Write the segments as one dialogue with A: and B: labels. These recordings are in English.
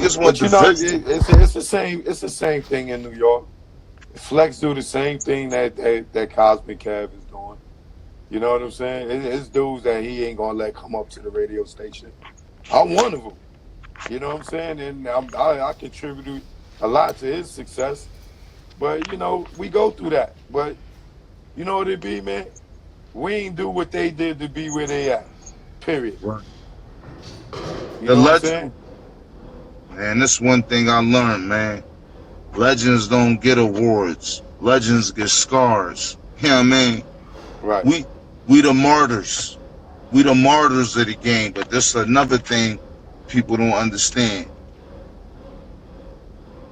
A: Niggas want
B: But
A: the
B: you know,
A: vixen.
B: it's the same. It's the same thing in New York. Flex do the same thing that Cosmic Kev is doing. You know what I'm saying? It's dudes that he ain't gonna let come up to the radio station. I'm one of them. You know what I'm saying? And I contributed a lot to his success. But you know, we go through that. But you know what it be, man? We ain't do what they did to be where they at. Period.
A: Right.
B: You
A: The
B: know what I'm
A: legend,
B: saying?
A: man. This one thing I learned, man. Legends don't get awards. Legends get scars. You know what I mean?
B: Right.
A: We we the martyrs. We the martyrs of the game. But this is another thing people don't understand.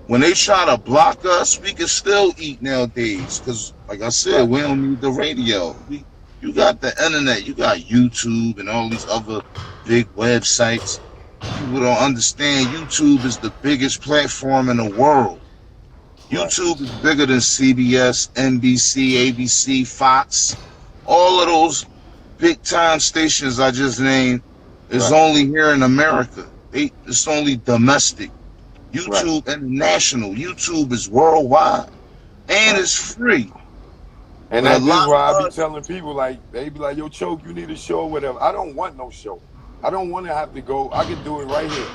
A: When they try to block us, we can still eat nowadays. Cause like I said,
B: Right.
A: we don't need the radio. You got the internet, you got YouTube and all these other big websites. People don't understand YouTube is the biggest platform in the world.
B: Right.
A: YouTube is bigger than CBS, NBC, ABC, Fox. All of those big time stations I just named is
B: Right.
A: only here in America. It's only domestic.
B: Right.
A: YouTube international. YouTube is worldwide and
B: Right.
A: it's free.
B: And
A: But a
B: that this is
A: lot
B: why I
A: of
B: be
A: us,
B: telling people like they be like, "Yo, Choke, you need a show, or whatever." I don't want no show. I don't want to have to go. I can do it right here.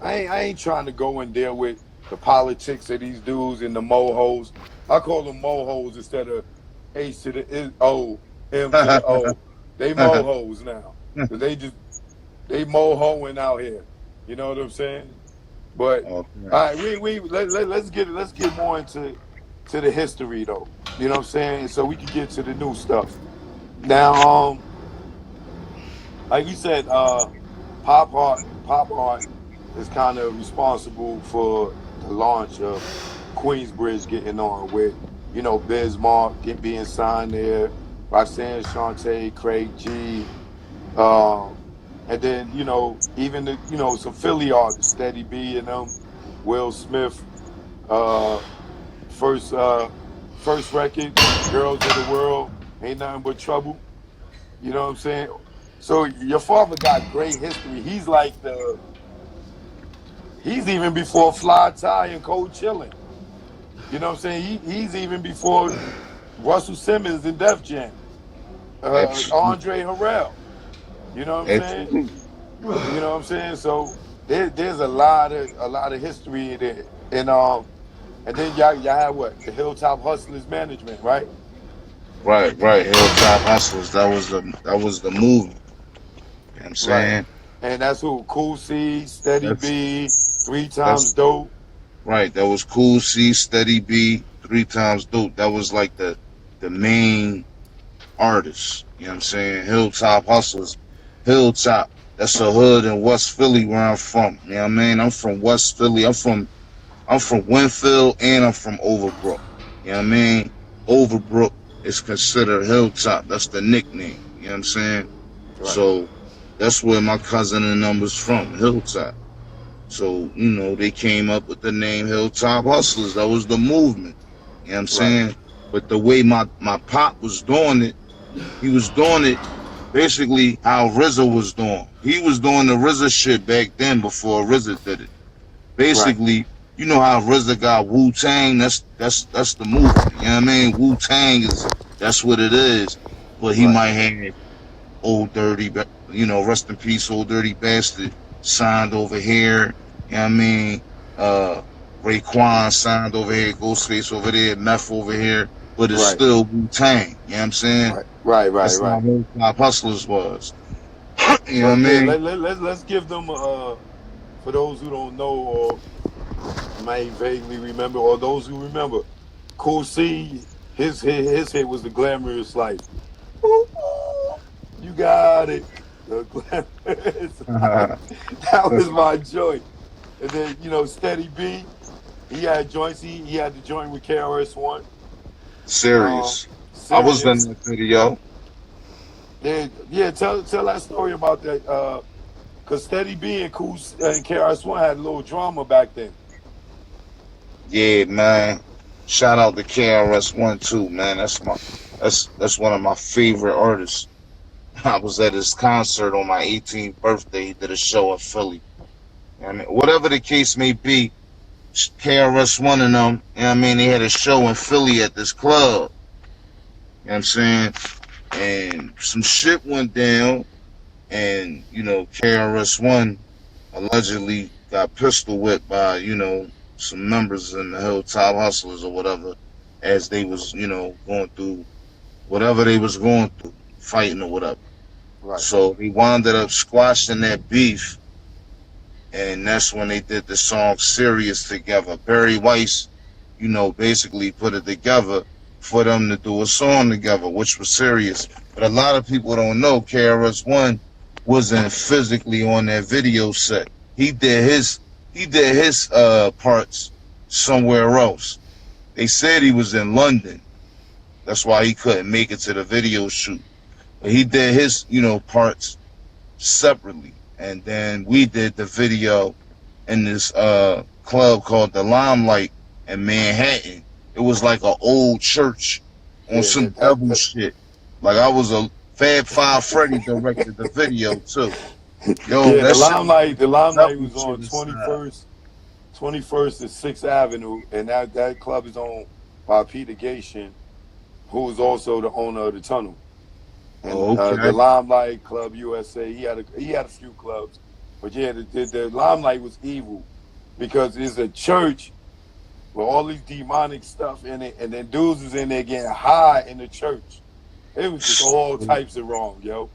B: I ain't trying to go and deal with the politics of these dudes and the mohos. I call them mohos instead of H to the O, M to the O. They mohos now. 'Cause they mohoing out here. You know what I'm saying? But
A: okay.
B: all right, let's get more into the history though. You know what I'm saying? So we can get to the new stuff. Now, like you said, Pop Art is kind of responsible for the launch of Queensbridge getting on with, you know, Bismarck being signed there, Roxanne Shante, Craig G, um, and then, you know, even the, you know, some Philly artists, Steady B and them, Will Smith, uh, first first record, Girls of the World, Ain't Nothing But Trouble. You know what I'm saying? So your father got great history. He's even before Fly Tie and Cold Chillin'. You know what I'm saying? He's even before Russell Simmons and Def Jam.
A: Absolutely.
B: Andre Harrell. You know what I'm saying?
A: Absolutely.
B: You know what I'm saying? So there's a lot of history there. And then y'all had what? The Hilltop Hustlers management, right?
A: Right. Hilltop Hustlers. That was the movement. You know what I'm
B: Right.
A: saying?
B: And that's who? Cool C, Steady
A: That's
B: B, Three Times
A: that's
B: Dope.
A: right. That was Cool C, Steady B, three times dope. That was like the main artists. You know what I'm saying? Hilltop Hustlers. Hilltop. That's a hood in West Philly where I'm from. You know what I mean? I'm from West Philly. I'm from Winfield and I'm from Overbrook. You know what I mean? Overbrook is considered Hilltop. That's the nickname. You know what I'm saying?
B: Right.
A: So that's where my cousin and them was from, Hilltop. So, you know, they came up with the name Hilltop Hustlers. That was the movement. You know what I'm
B: Right.
A: saying? But the way my pop was doing it, he was doing it basically how RZA was doing. He was doing the RZA shit back then before RZA did it.
B: Right.
A: Basically, you know how RZA got Wu Tang. That's the movement. You know what I mean? Wu Tang is that's what it is. But he
B: Right.
A: might have Old Dirty, you know, rest in peace, Old Dirty Bastard signed over here. You know what I mean? Uh, Raekwon signed over here, Ghostface over there, Meth over here. But it's
B: Right.
A: still Wu Tang. You know what I'm saying?
B: Right. Right. Right.
A: That's how
B: Right.
A: Hip Hop Hustlers was. You know
B: So
A: what I
B: yeah,
A: mean?
B: let's give them for those who don't know or may vaguely remember, or those who remember, Cool C, his hit was the glamorous life. Ooh, you got it. The glamorous life. That was my joint. And then, you know, Steady B, he had joints. He had the joint with KRS-One. Um,
A: Serious. I was in
B: Serious.
A: that video.
B: Yeah, tell that story about that. Cause Steady B and Cool and KRS-One had a little drama back then.
A: Yeah, man. Shout out to KRS-One too, man. That's one of my favorite artists. I was at his concert on my 18th birthday. He did a show in Philly. I mean, whatever the case may be, KRS-One and them, you know what I mean, they had a show in Philly at this club. You know what I'm saying? And some shit went down, and, KRS-One allegedly got pistol whipped by, some members in the Hilltop Hustlers or whatever, as they was, going through whatever they was going through, fighting or whatever.
B: Right.
A: So he wound up squashing that beef, and that's when they did the song Serious together. Barry Weiss, basically put it together for them to do a song together, which was Serious. But a lot of people don't know KRS-One wasn't physically on that video set. He did his parts somewhere else. They said he was in London. That's why he couldn't make it to the video shoot. But he did his, parts separately. And then we did the video in this club called the Limelight in Manhattan. It was like an old church on some devil shit. Like I was a Fab Five Freddy directed the video too. Yo,
B: yeah,
A: that
B: the Limelight was on
A: shit
B: 21st and 6th Avenue, and that club is owned by Peter Gation, who is also the owner of the Tunnel. And the Limelight Club USA, he had a few clubs, but yeah, the Limelight was evil because it's a church with all these demonic stuff in it, and then dudes was in there getting high in the church. It was just all types of wrong, yo.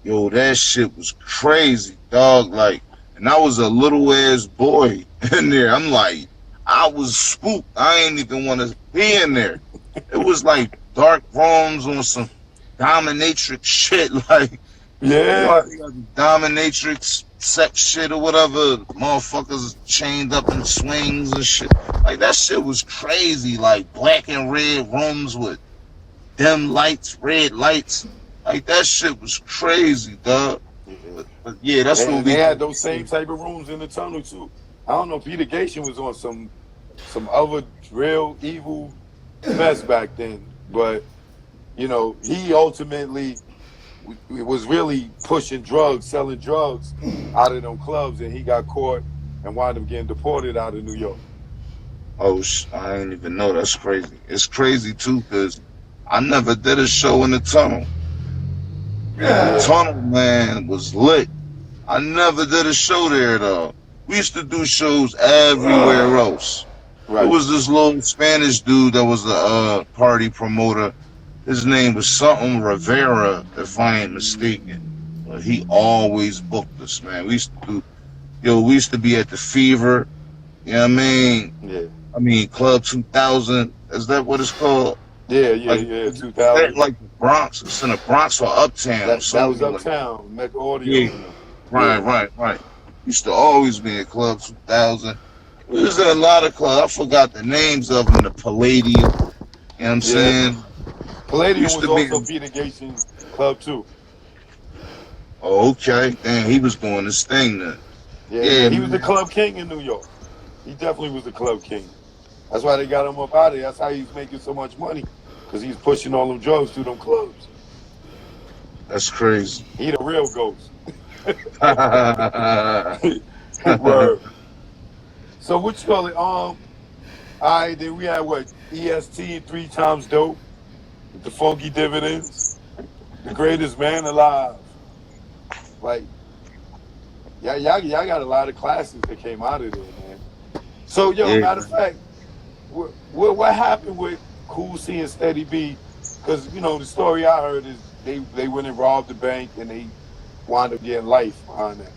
A: Yo, that shit was crazy, dog. Like, and I was a little ass boy in there. I'm like, I was spooked. I ain't even want to be in there. It was like dark rooms on some dominatrix shit, like dominatrix sex shit or whatever. Motherfuckers chained up in swings and shit. Like that shit was crazy. Like black and red rooms with dim lights, red lights. Like that shit was crazy, dog. But yeah, that's what
B: they had those same type of rooms in the Tunnel too. I don't know. Peter Gation was on some other real evil mess back then, but he ultimately was really pushing drugs, selling drugs out of them clubs, and he got caught and wound up getting deported out of New York.
A: Oh, I didn't even know. That's crazy. It's crazy too because I never did a show in the Tunnel. Yeah, the Tunnel, man, was lit. I never did a show there though. We used to do shows everywhere else. Right. There was this little Spanish dude that was the party promoter. His name was something Rivera, if I ain't mistaken. But he always booked us, man. We used to be at the Fever. You know what I mean?
B: Yeah.
A: I mean, Club 2000. Is that what it's called?
B: Yeah, 2000.
A: Like the Bronx. It's in the Bronx or Uptown.
B: That was Uptown. Mecca Audio.
A: Yeah. Right. Used to always be at Club 2000. We was at a lot of clubs. I forgot the names of them. The Palladium. You know what I'm saying?
B: Palladium was also Peter Gation's club too.
A: Oh, okay. Damn, he was doing this thing then.
B: Yeah, he was the club king in New York. He definitely was the club king. That's why they got him up out of there. That's how he's making so much money, because he's pushing all them drugs through them clubs.
A: That's crazy.
B: He the real ghost. Word. So what you call it? All right, then we had what? EST 3 times dope. With the funky dividends. The greatest man alive. Like, y'all got a lot of classes that came out of there, man. So, matter of fact, what happened with Cool C and Steady B? Because, the story I heard is they went and robbed the bank and they wound up getting life behind that.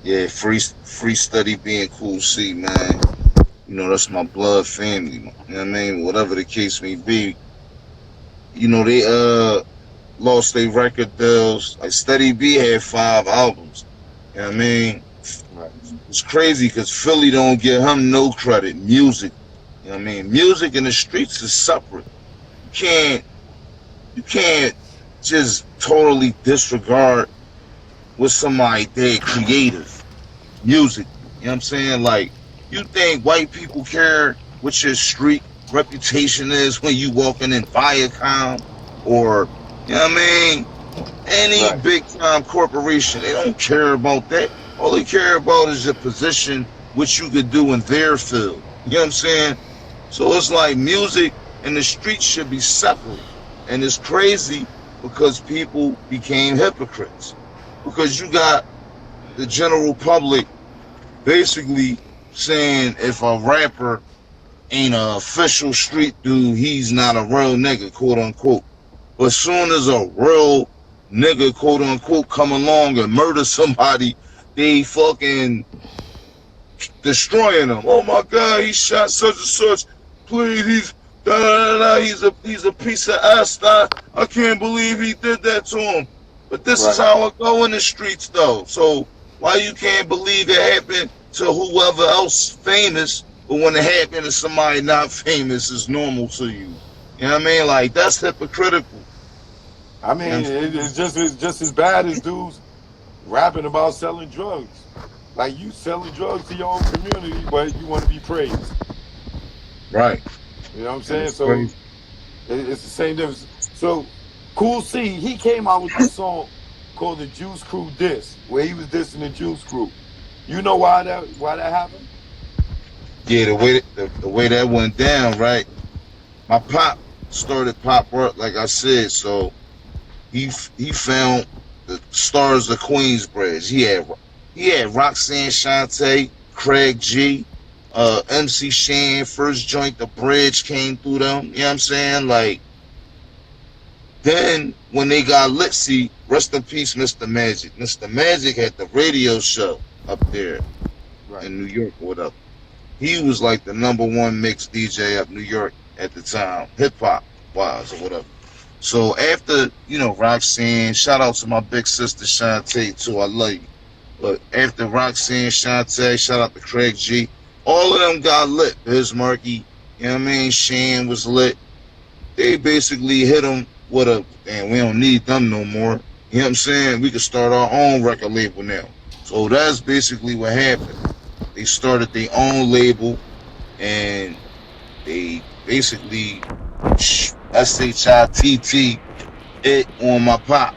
A: Yeah, free Steady B and Cool C, man. That's my blood family. You know what I mean? Whatever the case may be. They lost their record deals. Like Steady B had 5 albums. You know what I mean?
B: Right.
A: It's crazy because Philly don't give him no credit. Music. You know what I mean? Music in the streets is separate. You can't just totally disregard what somebody did creative. Music. You know what I'm saying? Like, you think white people care what your street reputation is when you walking in Viacom or, you know what I mean? Any big time corporation, they don't care about that. All they care about is your position, what you could do in their field. You know what I'm saying? So it's like music and the streets should be separate. And it's crazy because people became hypocrites. Because you got the general public basically saying if a rapper ain't an official street dude, he's not a real nigga, quote unquote. But as soon as a real nigga, quote unquote, come along and murder somebody, they fucking destroying them. Oh my God, he shot such and such. Please, he's da da da. He's a piece of ass. I can't believe he did that to him. But this is
B: Right.
A: how it go in the streets, though. So why you can't believe it happened to whoever else famous, but when it happened to somebody not famous, it's normal to you? You know what I mean? Like that's hypocritical.
B: I
A: You know
B: mean,
A: what I'm saying?
B: it's just as bad as dudes rapping about selling drugs. Like you selling drugs to your own community, but you want to be praised.
A: Right.
B: You know what I'm
A: And
B: saying?
A: it's
B: So
A: crazy.
B: it's the same difference. So Cool C, he came out with this song called the Juice Crew Diss, where he was dissing the Juice Crew. You know why that happened?
A: Yeah, the way that went down, right? My pop started pop work, like I said, so he found the stars of Queensbridge. He had Roxanne Shante, Craig G, MC Shan, first joint the bridge came through them. You know what I'm saying? Like then when they got lit, see, rest in peace, Mr. Magic. Mr. Magic had the radio show up there
B: Right.
A: in New York or whatever. He was like the number one mix DJ up New York at the time, hip hop wise or whatever. So after, Roxanne, shout out to my big sister Shantae too, I love you. But after Roxanne, Shantae, shout out to Craig G, all of them got lit. Biz Markie, you know what I mean? Shan was lit. They basically hit them with a, and we don't need them no more. You know what I'm saying? We could start our own record label now. So that's basically what happened. They started their own label and they basically SHITT it on my pop.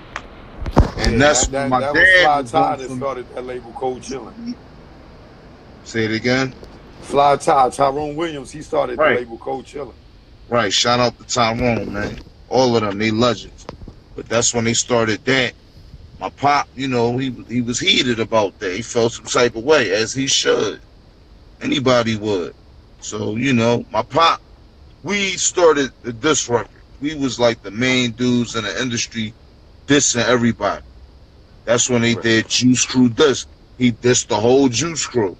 B: Yeah,
A: And that's when my
B: that was
A: dad
B: Fly
A: was doing
B: Ty that
A: some.
B: started that label Cold Chillin'.
A: Say it again.
B: Fly Ty, Tyrone Williams, he started the
A: Right,
B: label Cold Chillin'.
A: right. Shout out to Tyrone, man. All of them, they legends. But that's when they started that. My pop, he was heated about that. He felt some type of way, as he should. Anybody would. So, my pop, we started the diss record. We was like the main dudes in the industry dissing everybody. That's when they
B: Right.
A: did Juice Crew diss. He dissed the whole Juice Crew.